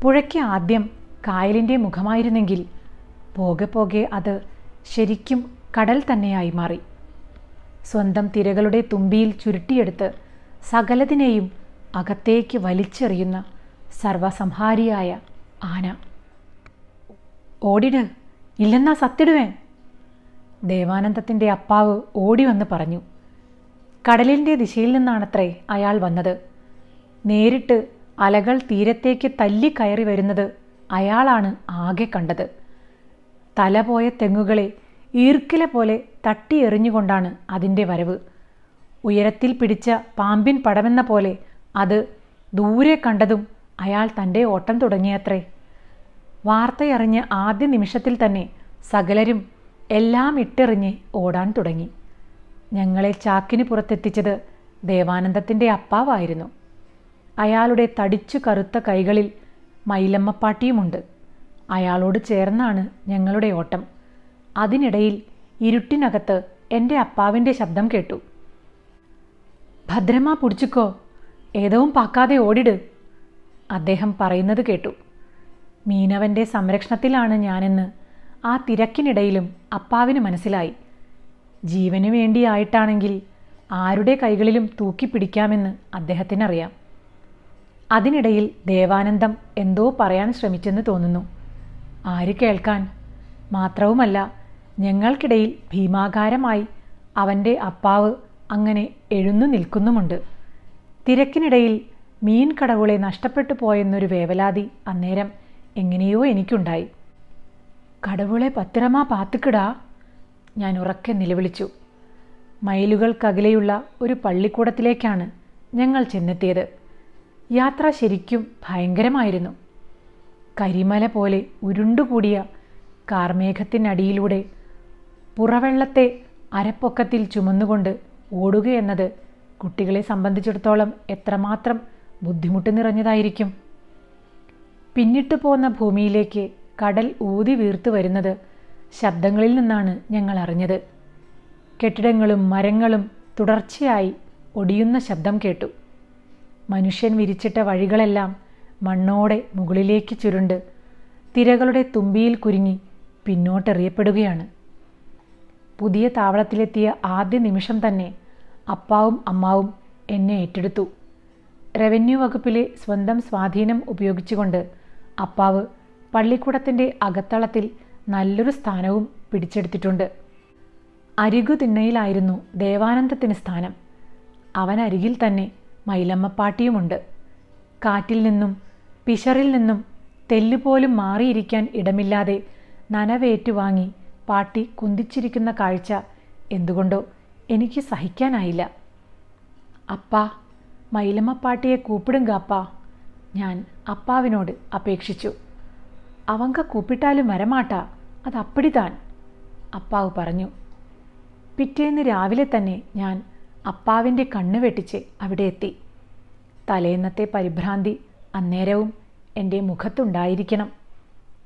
S1: പുഴയ്ക്ക് ആദ്യം കായലിൻ്റെ മുഖമായിരുന്നെങ്കിൽ പോകെ പോകെ അത് ശരിക്കും കടൽ തന്നെയായി മാറി. സ്വന്തം തിരകളുടെ തുമ്പിയിൽ ചുരുട്ടിയെടുത്ത് സകലതിനെയും അകത്തേക്ക് വലിച്ചെറിയുന്ന സർവസംഹാരിയായ ആന. ഓടിട്, ഇല്ലെന്നാ സത്തിടുവേൻ, ദേവാനന്ദത്തിൻ്റെ അപ്പാവ് ഓടി വന്ന് പറഞ്ഞു. കടലിൻ്റെ ദിശയിൽ നിന്നാണത്രേ അയാൾ വന്നത്. നേരിട്ട് അലകൾ തീരത്തേക്ക് തല്ലിക്കയറി വരുന്നത് അയാളാണ് ആകെ കണ്ടത്. തലപോയ തെങ്ങുകളെ ഈർക്കില പോലെ തട്ടിയെറിഞ്ഞുകൊണ്ടാണ് അതിൻ്റെ വരവ്. ഉയരത്തിൽ പിടിച്ച പാമ്പിൻ പടമെന്ന പോലെ അത് ദൂരെ കണ്ടതും അയാൾ തൻ്റെ ഓട്ടം തുടങ്ങിയത്രേ. വാർത്തയറിഞ്ഞ ആദ്യ നിമിഷത്തിൽ തന്നെ സകലരും എല്ലാം ഇട്ടെറിഞ്ഞ് ഓടാൻ തുടങ്ങി. ഞങ്ങളെ ചാക്കിന് പുറത്തെത്തിച്ചത് ദേവാനന്ദത്തിൻ്റെ അപ്പാവായിരുന്നു. അയാളുടെ തടിച്ചു കറുത്ത കൈകളിൽ മൈലമ്മപ്പാട്ടിയുമുണ്ട്. അയാളോട് ചേർന്നാണ് ഞങ്ങളുടെ ഓട്ടം. അതിനിടയിൽ ഇരുട്ടിനകത്ത് എൻ്റെ അപ്പാവിൻ്റെ ശബ്ദം കേട്ടു. ഭദ്രമാ പിടിച്ചിക്കോ, ഏതവും പാക്കാതെ ഓടിട്. അദ്ദേഹം പറയുന്നത് കേട്ടു. മീനവൻ്റെ സംരക്ഷണത്തിലാണ് ഞാനെന്ന് ആ തിരക്കിനിടയിലും അപ്പാവിന് മനസ്സിലായി. ജീവന് വേണ്ടിയായിട്ടാണെങ്കിൽ ആരുടെ കൈകളിലും തൂക്കിപ്പിടിക്കാമെന്ന് അദ്ദേഹത്തിനറിയാം. അതിനിടയിൽ ദേവാനന്ദം എന്തോ പറയാൻ ശ്രമിച്ചെന്ന് തോന്നുന്നു. ആര് കേൾക്കാൻ? മാത്രവുമല്ല, ഞങ്ങൾക്കിടയിൽ ഭീമാകാരമായി അവൻ്റെ അപ്പാവ് അങ്ങനെ എഴുന്നു നിൽക്കുന്നുമുണ്ട്. തിരക്കിനിടയിൽ മീൻ കടവുളെ നഷ്ടപ്പെട്ടു പോയെന്നൊരു വേവലാതി അന്നേരം എങ്ങനെയോ എനിക്കുണ്ടായി. കടവുളെ പത്തിരമാ പാത്തുക്കിടാ, ഞാൻ ഉറക്കെ നിലവിളിച്ചു. മൈലുകൾക്കകലെയുള്ള ഒരു പള്ളിക്കൂടത്തിലേക്കാണ് ഞങ്ങൾ ചെന്നെത്തിയത്. യാത്ര ശരിക്കും ഭയങ്കരമായിരുന്നു. കരിമല പോലെ ഉരുണ്ടുകൂടിയ കാർമേഘത്തിനടിയിലൂടെ പുറവെള്ളത്തെ അരപ്പൊക്കത്തിൽ ചുമന്നുകൊണ്ട് ഓടുകയെന്നത് കുട്ടികളെ സംബന്ധിച്ചിടത്തോളം എത്രമാത്രം ബുദ്ധിമുട്ട് നിറഞ്ഞതായിരിക്കും. പിന്നിട്ടു പോന്ന ഭൂമിയിലേക്ക് കടൽ ഊതി വീർത്തു വരുന്നത് ശബ്ദങ്ങളിൽ നിന്നാണ് ഞങ്ങൾ അറിഞ്ഞത്. കെട്ടിടങ്ങളും മരങ്ങളും തുടർച്ചയായി ഒടിയുന്ന ശബ്ദം കേട്ടു. മനുഷ്യൻ വിരിച്ചിട്ട വഴികളെല്ലാം മണ്ണോടെ മുകളിലേക്ക് ചുരുണ്ട് തിരകളുടെ തുമ്പിയിൽ കുരുങ്ങി പിന്നോട്ടെറിയപ്പെടുകയാണ്. പുതിയ താവളത്തിലെത്തിയ ആദ്യ നിമിഷം തന്നെ അപ്പാവും അമ്മാവും എന്നെ ഏറ്റെടുത്തു. റവന്യൂ വകുപ്പിലെ സ്വന്തം സ്വാധീനം ഉപയോഗിച്ചുകൊണ്ട് അപ്പാവ് പള്ളിക്കൂടത്തിൻ്റെ അകത്തളത്തിൽ നല്ലൊരു സ്ഥാനവും പിടിച്ചെടുത്തിട്ടുണ്ട്. അരികുതിണ്ണയിലായിരുന്നു ദേവാനന്ദത്തിന് സ്ഥാനം. അവനരികിൽ തന്നെ മൈലമ്മപ്പാട്ടിയുമുണ്ട്. കാറ്റിൽ നിന്നും പിശറിൽ നിന്നും തെല്ലുപോലും മാറിയിരിക്കാൻ ഇടമില്ലാതെ നനവേറ്റുവാങ്ങി പാട്ടി കുന്തിച്ചിരിക്കുന്ന കാഴ്ച എന്തുകൊണ്ടോ എനിക്ക് സഹിക്കാനായില്ല. അപ്പാ, മൈലമ്മപ്പാട്ടിയെ കൂപ്പിടുങ്കാപ്പാ, ഞാൻ അപ്പാവിനോട് അപേക്ഷിച്ചു. അവങ്ക കൂപ്പിട്ടാലും വരമാട്ടാ, അത് അപ്പടിതാൻ, അപ്പാവ് പറഞ്ഞു. പിറ്റേന്ന് രാവിലെ തന്നെ ഞാൻ അപ്പാവിൻ്റെ കണ്ണ് വെട്ടിച്ച് അവിടെ എത്തി. തലേന്നത്തെ പരിഭ്രാന്തി അന്നേരവും എൻ്റെ മുഖത്തുണ്ടായിരിക്കണം.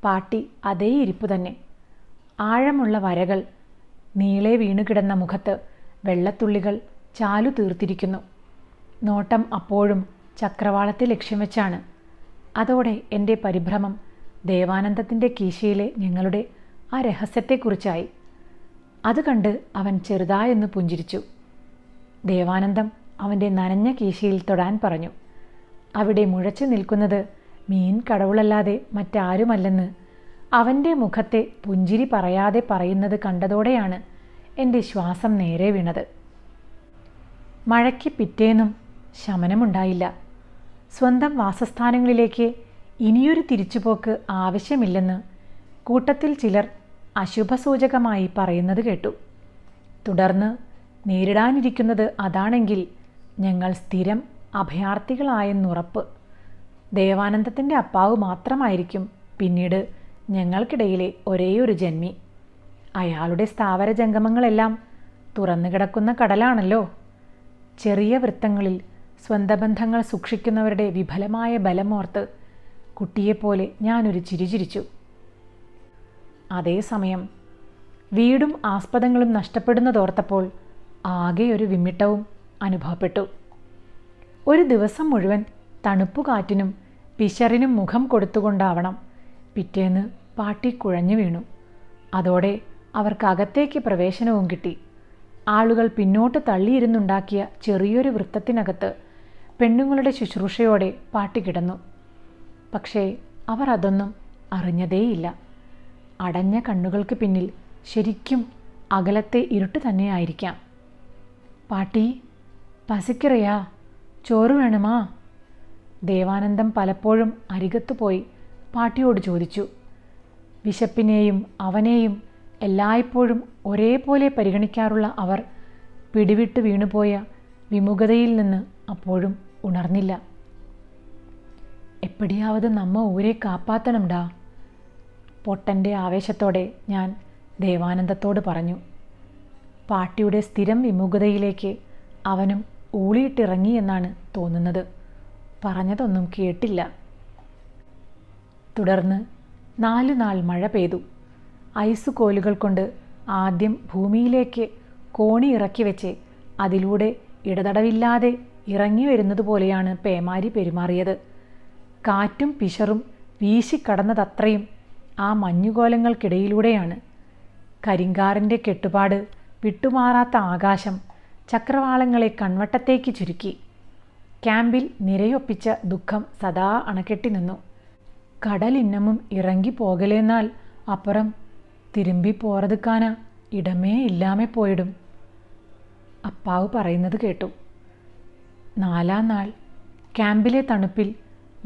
S1: പാട്ടി അതേ ഇരിപ്പു തന്നെ. ആഴമുള്ള വരകൾ, നീളെ വീണുകിടന്ന മുഖത്ത് വെള്ളത്തുള്ളികൾ ചാലു തീർത്തിരിക്കുന്നു. നോട്ടം അപ്പോഴും ചക്രവാളത്തെ ലക്ഷ്യം വെച്ചാണ്. അതോടെ എൻ്റെ പരിഭ്രമം ദേവാനന്ദത്തിൻ്റെ കീശയിലെ ഞങ്ങളുടെ ആ രഹസ്യത്തെക്കുറിച്ചായി. അത് കണ്ട് അവൻ ചെറുതായൊന്ന് പുഞ്ചിരിച്ചു. ദേവാനന്ദം അവൻ്റെ നനഞ്ഞ കീശയിൽ തൊടാൻ പറഞ്ഞു. അവിടെ മുഴച്ചു നിൽക്കുന്നത് മീൻ കടവുളല്ലാതെ മറ്റാരുമല്ലെന്ന് അവൻ്റെ മുഖത്തെ പുഞ്ചിരി പറയാതെ പറയുന്നത് കണ്ടതോടെയാണ് എൻ്റെ ശ്വാസം നേരെ വീണത്. മഴയ്ക്ക് പിറ്റേന്നും ശമനമുണ്ടായില്ല. സ്വന്തം വാസസ്ഥാനങ്ങളിലേക്ക് ഇനിയൊരു തിരിച്ചുപോക്ക് ആവശ്യമില്ലെന്ന് കൂട്ടത്തിൽ ചിലർ അശുഭസൂചകമായി പറയുന്നത് കേട്ടു. തുടർന്ന് നേരിടാനിരിക്കുന്നത് അതാണെങ്കിൽ ഞങ്ങൾ സ്ഥിരം അഭയാർത്ഥികളായെന്നുറപ്പ്. ദേവാനന്ദത്തിൻ്റെ അപ്പാവ് മാത്രമായിരിക്കും പിന്നീട് ഞങ്ങൾക്കിടയിലെ ഒരേയൊരു ജന്മി. അയാളുടെ സ്ഥാവര ജംഗമങ്ങളെല്ലാം തുറന്നു കിടക്കുന്ന കടലാണല്ലോ. ചെറിയ വൃത്തങ്ങളിൽ സ്വന്തബന്ധങ്ങൾ സൂക്ഷിക്കുന്നവരുടെ വിഫലമായ ബലമോർത്ത് കുട്ടിയെപ്പോലെ ഞാനൊരു ചിരി ചിരിച്ചു. അതേസമയം വീടും ആസ്പദങ്ങളും നഷ്ടപ്പെടുന്നതോർത്തപ്പോൾ ആകെ ഒരു വിമ്മിട്ടവും അനുഭവപ്പെട്ടു. ഒരു ദിവസം മുഴുവൻ തണുപ്പുകാറ്റിനും പിശറിനും മുഖം കൊടുത്തുകൊണ്ടാവണം പിറ്റേന്ന് പാട്ടി കുഴഞ്ഞു വീണു. അതോടെ അവർക്കകത്തേക്ക് പ്രവേശനവും കിട്ടി. ആളുകൾ പിന്നോട്ട് തള്ളിയിരുന്നുണ്ടാക്കിയ ചെറിയൊരു വൃത്തത്തിനകത്ത് പെണ്ണുങ്ങളുടെ ശുശ്രൂഷയോടെ പാട്ടി കിടന്നു. പക്ഷേ അവർ അതൊന്നും അറിഞ്ഞതേയില്ല. അടഞ്ഞ കണ്ണുകൾക്ക് പിന്നിൽ ശരിക്കും അകലത്തെ ഇരുട്ട് തന്നെയായിരിക്കാം. പാട്ടി, പസിക്കറിയാ, ചോറ് വേണമാ? ദേവാനന്ദം പലപ്പോഴും അരികത്തു പോയി പാട്ടിയോട് ചോദിച്ചു. വിശപ്പിനെയും അവനെയും എല്ലായ്പ്പോഴും ഒരേപോലെ പരിഗണിക്കാറുള്ള അവർ പിടിവിട്ട് വീണുപോയ വിമുഖതയിൽ നിന്ന് അപ്പോഴും ഉണർന്നില്ല. എപ്പടിയാവത് നമ്മ ഊരെ കാപ്പാത്തണംടാ. പൊട്ടൻ്റെ ആവേശത്തോടെ ഞാൻ ദേവാനന്ദത്തോട് പറഞ്ഞു. പാട്ടിയുടെ സ്ഥിരം വിമുഖതയിലേക്ക് അവനും ഊളിയിട്ടിറങ്ങി എന്നാണ് തോന്നുന്നത്. പറഞ്ഞതൊന്നും കേട്ടില്ല. തുടർന്ന് 4 നാൾ മഴ പെയ്തു. ഐസുകോലുകൾ കൊണ്ട് ആദ്യം ഭൂമിയിലേക്ക് കോണി ഇറക്കി വെച്ച് അതിലൂടെ ഇടതടവില്ലാതെ ഇറങ്ങി വരുന്നത് പോലെയാണ് പേമാരി പെരുമാറിയത്. കാറ്റും പിശറും വീശിക്കടന്നതത്രയും ആ മഞ്ഞുകോലങ്ങൾക്കിടയിലൂടെയാണ്. കരിങ്കാറിൻ്റെ കെട്ടുപാട് വിട്ടുമാറാത്ത ആകാശം ചക്രവാളങ്ങളെ കൺവട്ടത്തേക്ക് ചുരുക്കി. ക്യാമ്പിൽ നിരയൊപ്പിച്ച ദുഃഖം സദാ അണക്കെട്ടി നിന്നു. കടലിന്നമും ഇറങ്ങി പോകലേന്നാൽ അപ്പുറം തിരുമ്പി പോറതുക്കാന ഇടമേ ഇല്ലാമെ പോയിടും. അപ്പാവ് പറയുന്നത് കേട്ടു. 4-ാം നാൾ ക്യാമ്പിലെ തണുപ്പിൽ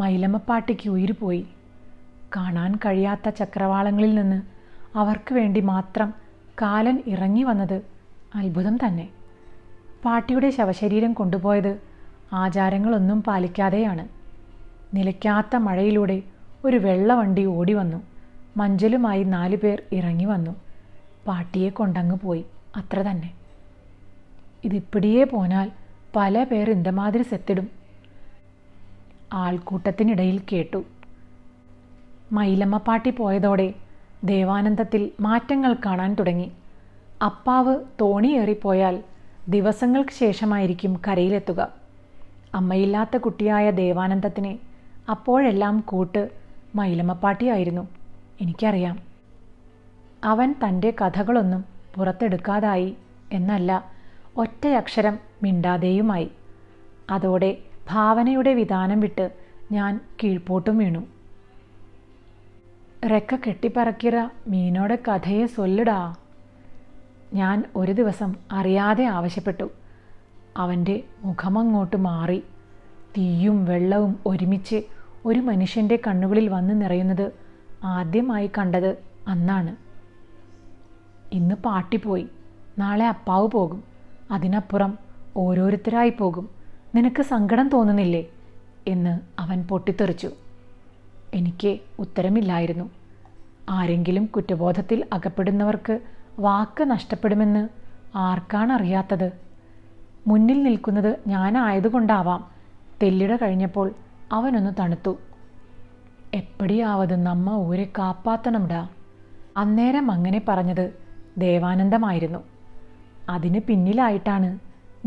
S1: മൈലമ്മപ്പാട്ടിക്ക് ഉയിര് കാണാൻ കഴിയാത്ത ചക്രവാളങ്ങളിൽ നിന്ന് അവർക്ക് വേണ്ടി മാത്രം കാലൻ ഇറങ്ങി വന്നത് അത്ഭുതം തന്നെ. പാട്ടിയുടെ ശവശരീരം കൊണ്ടുപോയത് ആചാരങ്ങളൊന്നും പാലിക്കാതെയാണ്. നിലയ്ക്കാത്ത മഴയിലൂടെ ഒരു വെള്ളവണ്ടി ഓടി വന്നു. മഞ്ചലുമായി 4 പേർ ഇറങ്ങി വന്നു. പാട്ടിയെ കൊണ്ടങ്ങ് പോയി, അത്ര തന്നെ. ഇതിപ്പിടിയേ പോനാൽ പല പേർ ഇന്തമാതിരി സെത്തിടും. ആൾക്കൂട്ടത്തിനിടയിൽ കേട്ടു. മൈലമ്മപ്പാട്ടി പോയതോടെ ദേവാനന്ദത്തിൽ മാറ്റങ്ങൾ കാണാൻ തുടങ്ങി. അപ്പാവ് തോണിയേറിപ്പോയാൽ ദിവസങ്ങൾക്ക് ശേഷമായിരിക്കും കരയിലെത്തുക. അമ്മയില്ലാത്ത കുട്ടിയായ ദേവാനന്ദത്തിന് അപ്പോഴെല്ലാം കൂട്ട് മൈലമ്മപ്പാട്ടിയായിരുന്നു. എനിക്കറിയാം. അവൻ തൻ്റെ കഥകളൊന്നും പുറത്തെടുക്കാതായി എന്നല്ല, ഒറ്റയക്ഷരം മിണ്ടാതെയുമായി. അതോടെ ഭാവനയുടെ വിധാനം വിട്ട് ഞാൻ കീഴ്പോട്ടും വീണു. റെക്ക കെട്ടിപ്പറക്കിറ മീനോടെ കഥയെ സൊല്ലിടാ, ഞാൻ ഒരു ദിവസം അറിയാതെ ആവശ്യപ്പെട്ടു. അവൻ്റെ മുഖമങ്ങോട്ട് മാറി. തീയും വെള്ളവും ഒരുമിച്ച് ഒരു മനുഷ്യൻ്റെ കണ്ണുകളിൽ വന്ന് നിറയുന്നത് ആദ്യമായി കണ്ടത് അന്നാണ്. ഇന്ന് പാട്ടിപ്പോയി, നാളെ അപ്പാവ് പോകും, അതിനപ്പുറം ഓരോരുത്തരായി പോകും. നിനക്ക് സങ്കടം തോന്നുന്നില്ലേ എന്ന് അവൻ പൊട്ടിത്തെറിച്ചു. എനിക്ക് ഉത്തരമില്ലായിരുന്നു. ആരെങ്കിലും കുറ്റബോധത്തിൽ അകപ്പെടുന്നവർക്ക് വാക്ക് നഷ്ടപ്പെടുമെന്ന് ആർക്കാണറിയാത്തത്? മുന്നിൽ നിൽക്കുന്നത് ഞാനായതുകൊണ്ടാവാം തെല്ലിട കഴിഞ്ഞപ്പോൾ അവനൊന്ന് തണുത്തു. എപ്പടിയാവത് നമ്മ ഊരെ കാപ്പാത്തണംടാ. അന്നേരം അങ്ങനെ പറഞ്ഞത് ദേവാനന്ദമായിരുന്നു. അതിന് പിന്നിലായിട്ടാണ്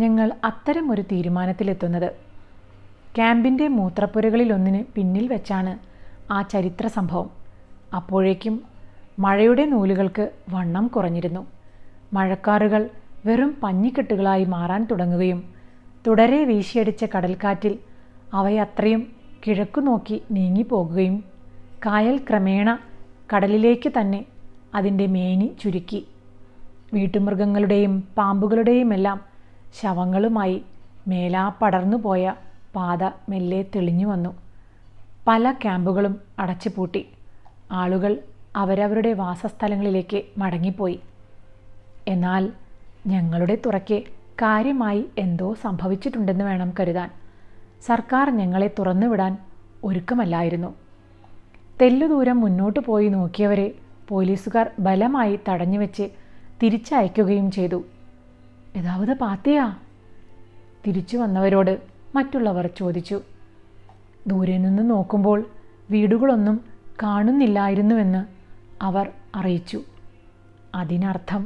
S1: ഞങ്ങൾ അത്തരം ഒരു തീരുമാനത്തിലെത്തുന്നത്. ക്യാമ്പിൻ്റെ മൂത്രപ്പുരകളിലൊന്നിന് പിന്നിൽ വെച്ചാണ് ആ ചരിത്ര സംഭവം. അപ്പോഴേക്കും മഴയുടെ നൂലുകൾക്ക് വണ്ണം കുറഞ്ഞിരുന്നു. മഴക്കാറുകൾ വെറും പഞ്ഞിക്കെട്ടുകളായി മാറാൻ തുടങ്ങുകയും തുടരെ വീശിയടിച്ച കടൽക്കാറ്റിൽ അവയത്രയും കിഴക്കു നോക്കി നീങ്ങിപ്പോകുകയും കായൽ ക്രമേണ കടലിലേക്ക് തന്നെ അതിൻ്റെ മേനി ചുരുക്കി. വീട്ടുമൃഗങ്ങളുടെയും പാമ്പുകളുടെയുമെല്ലാം ശവങ്ങളുമായി മേലാ പടർന്നുപോയ പാത മെല്ലെ തെളിഞ്ഞു വന്നു. പല ക്യാമ്പുകളും അടച്ചുപൂട്ടി. ആളുകൾ അവരവരുടെ വാസസ്ഥലങ്ങളിലേക്ക് മടങ്ങിപ്പോയി. എന്നാൽ ഞങ്ങളുടെ തുറയ്ക്ക് കാര്യമായി എന്തോ സംഭവിച്ചിട്ടുണ്ടെന്ന് വേണം കരുതാൻ. സർക്കാർ ഞങ്ങളെ തുറന്നുവിടാൻ ഒരുക്കമല്ലായിരുന്നു. തെല്ലുദൂരം മുന്നോട്ട് പോയി നോക്കിയവരെ പോലീസുകാർ ബലമായി തടഞ്ഞുവെച്ച് തിരിച്ചയക്കുകയും ചെയ്തു. ഏതാവത് പാത്തിയാ? തിരിച്ചു വന്നവരോട് മറ്റുള്ളവർ ചോദിച്ചു. ദൂരെ നിന്ന് നോക്കുമ്പോൾ വീടുകളൊന്നും കാണുന്നില്ലായിരുന്നുവെന്ന് അവർ അറിയിച്ചു. അതിനർത്ഥം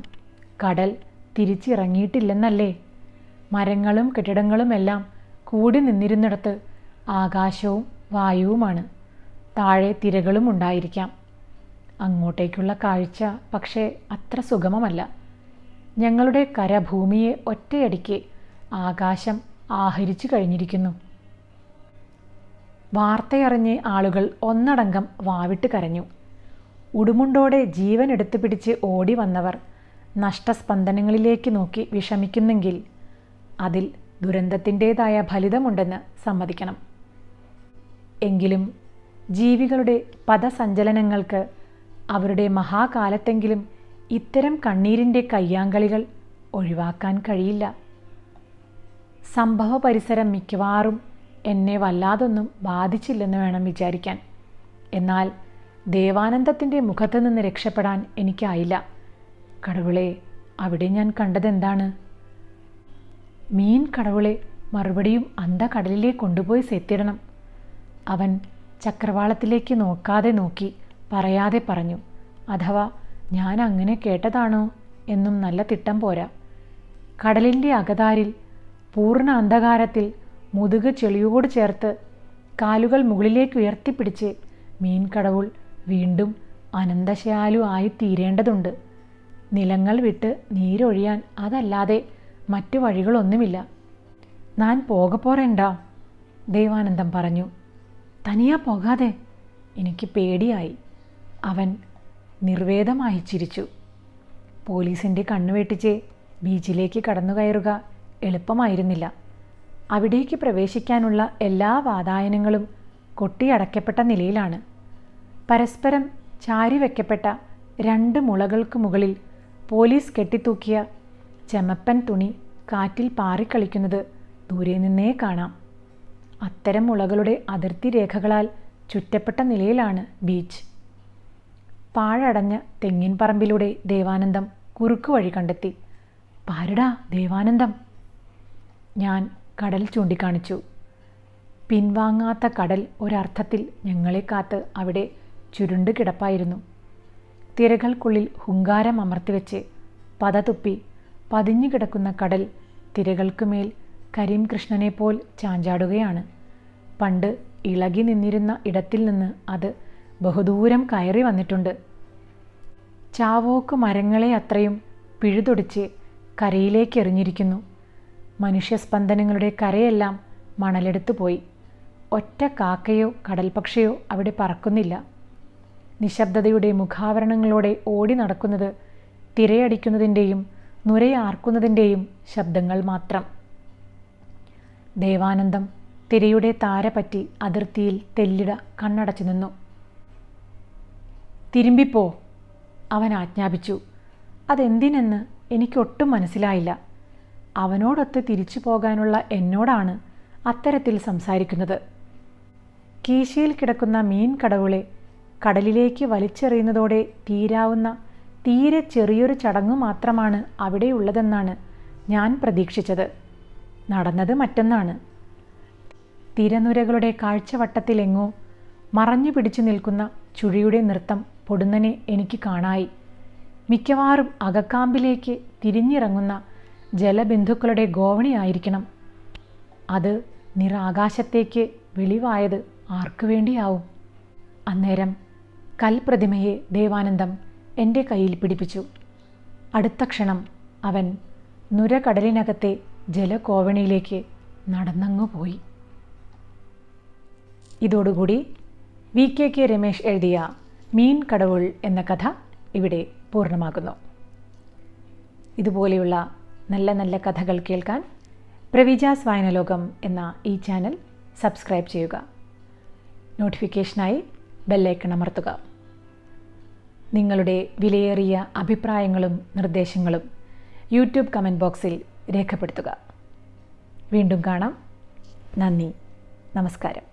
S1: കടൽ തിരിച്ചിറങ്ങിയിട്ടില്ലെന്നല്ലേ? മരങ്ങളും കെട്ടിടങ്ങളുമെല്ലാം കൂടി നിന്നിരുന്നിടത്ത് ആകാശവും വായുവുമാണ്. താഴെ തിരകളും ഉണ്ടായിരിക്കാം. അങ്ങോട്ടേക്കുള്ള കാഴ്ച പക്ഷേ അത്ര സുഗമമല്ല. ഞങ്ങളുടെ കര ഭൂമിയെ ഒറ്റയടിക്ക് ആകാശം ആഹരിച്ചു കഴിഞ്ഞിരിക്കുന്നു. വാർത്തയറിഞ്ഞ് ആളുകൾ ഒന്നടങ്കം വാവിട്ട് കരഞ്ഞു. ഉടുമുണ്ടോടെ ജീവൻ എടുത്തു പിടിച്ച് ഓടി വന്നവർ നഷ്ടസ്പന്ദനങ്ങളിലേക്ക് നോക്കി വിഷമിക്കുന്നെങ്കിൽ അതിൽ ദുരന്തത്തിൻ്റേതായ ഫലിതമുണ്ടെന്ന് സമ്മതിക്കണം. എങ്കിലും ജീവികളുടെ പദസഞ്ചലനങ്ങൾക്ക് അവരുടെ മഹാകാലത്തെങ്കിലും ഇത്തരം കണ്ണീരിൻ്റെ കയ്യാങ്കളികൾ ഒഴിവാക്കാൻ കഴിയില്ല. സംഭവ പരിസരം മിക്കവാറും എന്നെ വല്ലാതൊന്നും ബാധിച്ചില്ലെന്ന് വേണം വിചാരിക്കാൻ. എന്നാൽ ദേവാനന്ദത്തിൻ്റെ മുഖത്തു നിന്ന് രക്ഷപ്പെടാൻ എനിക്കായില്ല. കടവുളെ, അവിടെ ഞാൻ കണ്ടതെന്താണ്? മീൻ കടവുളെ, മറുപടിയും അന്ത കടലിലേക്ക് കൊണ്ടുപോയി സെത്തിടണം. അവൻ ചക്രവാളത്തിലേക്ക് നോക്കാതെ നോക്കി പറയാതെ പറഞ്ഞു. അഥവാ ഞാൻ അങ്ങനെ കേട്ടതാണോ എന്നും നല്ല തിട്ടം പോരാ. കടലിൻ്റെ അകതാരിൽ പൂർണ്ണ അന്ധകാരത്തിൽ മുതുക് ചെളിയോട് ചേർത്ത് കാലുകൾ മുകളിലേക്ക് ഉയർത്തിപ്പിടിച്ച് മീൻ കടവുൾ വീണ്ടും അനന്തശയാലു ആയി തീരേണ്ടതുണ്ട്. നിലങ്ങൾ വിട്ട് നീരൊഴിയാൻ അതല്ലാതെ മറ്റു വഴികളൊന്നുമില്ല. ഞാൻ പോകപ്പോറേണ്ട, ദേവാനന്ദം പറഞ്ഞു. തനിയാ പോകാതെ, എനിക്ക് പേടിയായി. അവൻ നിർവേദമായി ചിരിച്ചു. പോലീസിൻ്റെ കണ്ണുവെട്ടിച്ച് ബീച്ചിലേക്ക് കടന്നു കയറുക എളുപ്പമായിരുന്നില്ല. അവിടേക്ക് പ്രവേശിക്കാനുള്ള എല്ലാ വാതായനങ്ങളും കൊട്ടിയടയ്ക്കപ്പെട്ട നിലയിലാണ്. പരസ്പരം ചാരിവെക്കപ്പെട്ട 2 മുളകൾക്ക് മുകളിൽ പോലീസ് കെട്ടിത്തൂക്കിയ ചെമപ്പൻ തുണി കാറ്റിൽ പാറിക്കളിക്കുന്നത് ദൂരെ നിന്നേ കാണാം. അത്തരം മുളകളുടെ അതിർത്തി രേഖകളാൽ ചുറ്റപ്പെട്ട നിലയിലാണ് ബീച്ച്. പാഴടഞ്ഞ തെങ്ങിൻ പറമ്പിലൂടെ ദേവാനന്ദം കുറുക്കു വഴി കണ്ടെത്തി. പാരടാ ദേവാനന്ദം, ഞാൻ കടൽ ചൂണ്ടിക്കാണിച്ചു. പിൻവാങ്ങാത്ത കടൽ ഒരർത്ഥത്തിൽ ഞങ്ങളെ കാത്ത് അവിടെ ചുരുണ്ടു കിടപ്പായിരുന്നു. തിരകൾക്കുള്ളിൽ ഹുങ്കാരം അമർത്തിവെച്ച് പതതുപ്പി പതിഞ്ഞു കിടക്കുന്ന കടൽ തിരകൾക്കുമേൽ കരീം കൃഷ്ണനെപ്പോൽ ചാഞ്ചാടുകയാണ്. പണ്ട് ഇളകി നിന്നിരുന്ന ഇടത്തിൽ നിന്ന് അത് ബഹുദൂരം കയറി വന്നിട്ടുണ്ട്. ചാവോക്ക് മരങ്ങളെ അത്രയും പിഴുതൊടിച്ച് കരയിലേക്ക് എറിഞ്ഞിരിക്കുന്നു. മനുഷ്യസ്പന്ദനങ്ങളുടെ കരയെല്ലാം മണലെടുത്തു പോയി. ഒറ്റ കാക്കയോ കടൽപക്ഷിയോ അവിടെ പറക്കുന്നില്ല. നിശബ്ദതയുടെ മുഖാവരണങ്ങളോടെ ഓടി നടക്കുന്നത് തിരയടിക്കുന്നതിൻ്റെയും നുരയാർക്കുന്നതിൻ്റെയും ശബ്ദങ്ങൾ മാത്രം. ദേവാനന്ദം തിരയുടെ താരപറ്റി അതിർത്തിയിൽ തെല്ലിട കണ്ണടച്ചു നിന്നു. തിരുമ്പിപ്പോ, അവൻ ആജ്ഞാപിച്ചു. അതെന്തിനെന്ന് എനിക്കൊട്ടും മനസ്സിലായില്ല. അവനോടൊത്ത് തിരിച്ചു പോകാനുള്ള എന്നോടാണ് അത്തരത്തിൽ സംസാരിക്കുന്നത്. കീശയിൽ കിടക്കുന്ന മീൻ കടവുളെ കടലിലേക്ക് വലിച്ചെറിയുന്നതോടെ തീരാവുന്ന തീരെ ചെറിയൊരു ചടങ്ങു മാത്രമാണ് അവിടെയുള്ളതെന്നാണ് ഞാൻ പ്രതീക്ഷിച്ചത്. നടന്നത് മറ്റൊന്നാണ്. തിരനുരകളുടെ കാഴ്ചവട്ടത്തിലെങ്ങോ മറഞ്ഞു പിടിച്ചു നിൽക്കുന്ന ചുഴിയുടെ നൃത്തം പൊടുന്നനെ എനിക്ക് കാണായി. മിക്കവാറും അകക്കാമ്പിലേക്ക് തിരിഞ്ഞിറങ്ങുന്ന ജലബിന്ദുക്കളുടെ ഗോവണിയായിരിക്കണം. അത് നിറാകാശത്തേക്ക് വെളിവായത് ആർക്കു വേണ്ടിയാവും? അന്നേരം കൽപ്രതിമയെ ദേവാനന്ദം എൻ്റെ കയ്യിൽ പിടിപ്പിച്ചു. അടുത്ത ക്ഷണം അവൻ നുരകടലിനകത്തെ ജലകോവണിയിലേക്ക് നടന്നങ്ങു പോയി. ഇതോടുകൂടി VKK രമേശ് എഴുതിയ മീൻ കടവുൾ എന്ന കഥ ഇവിടെ പൂർണ്ണമാകുന്നു. ഇതുപോലെയുള്ള നല്ല നല്ല കഥകൾ കേൾക്കാൻ പ്രവിജാസ് വായനലോകം എന്ന ഈ ചാനൽ സബ്സ്ക്രൈബ് ചെയ്യുക. നോട്ടിഫിക്കേഷനായി ബെല്ലൈക്കൺ അമർത്തുക. നിങ്ങളുടെ വിലയേറിയ അഭിപ്രായങ്ങളും നിർദ്ദേശങ്ങളും യൂട്യൂബ് കമൻറ്റ് ബോക്സിൽ രേഖപ്പെടുത്തുക. വീണ്ടും കാണാം. നന്ദി, നമസ്കാരം.